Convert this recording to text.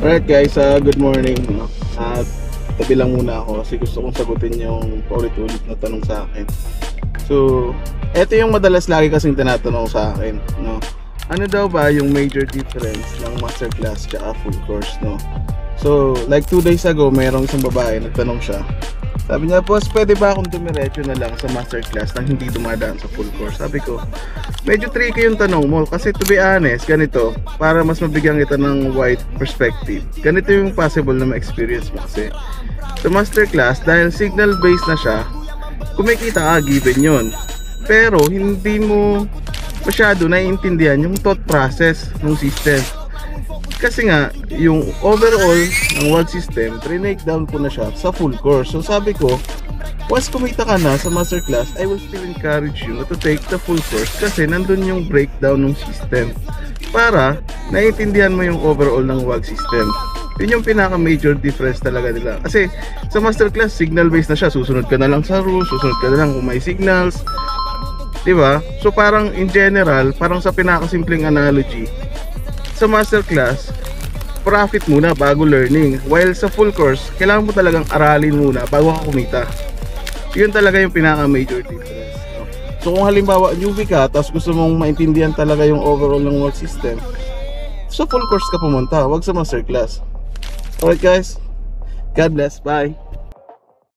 Alright guys, good morning. Tabi lang muna ako kasi gusto kong sagutin yung paulit-ulit na tanong sa akin. So, eto yung madalas lagi kasing tinatanong sa akin, no? Ano daw ba yung major difference ng masterclass at full course, no? So, like 2 days ago, mayroong isang babae nagtanong siya. Sabi niya, boss, pwede ba akong dumiretso na lang sa masterclass nang hindi dumadaan sa full course? Sabi ko, medyo tricky yung tanong mo kasi to be honest, ganito, para mas mabigyan kita ng wide perspective, ganito yung possible na ma-experience mo kasi sa masterclass, dahil signal based na siya, kumikita ka, given yun, pero hindi mo masyado naiintindihan yung thought process ng system. Kasi nga, yung overall ng WAG system, breakdown ko na siya sa full course. So sabi ko, once kumita ka na sa masterclass, I will still encourage you to take the full course kasi nandun yung breakdown ng system para naiintindihan mo yung overall ng WAG system. Yun yung pinaka major difference talaga nila. Kasi sa masterclass, signal based na siya. Susunod ka na lang sa rules, susunod ka na lang kung may signals, diba? So parang in general, parang sa pinakasimpleng analogy, sa masterclass, profit muna bago learning. While sa full course, kailangan mo talagang aralin muna bago ka kumita. Yun talaga yung pinaka major difference. So kung halimbawa newbie ka, tapos gusto mong maintindihan talaga yung overall ng work system, sa full course ka pumunta, wag sa masterclass. Alright guys, God bless, bye.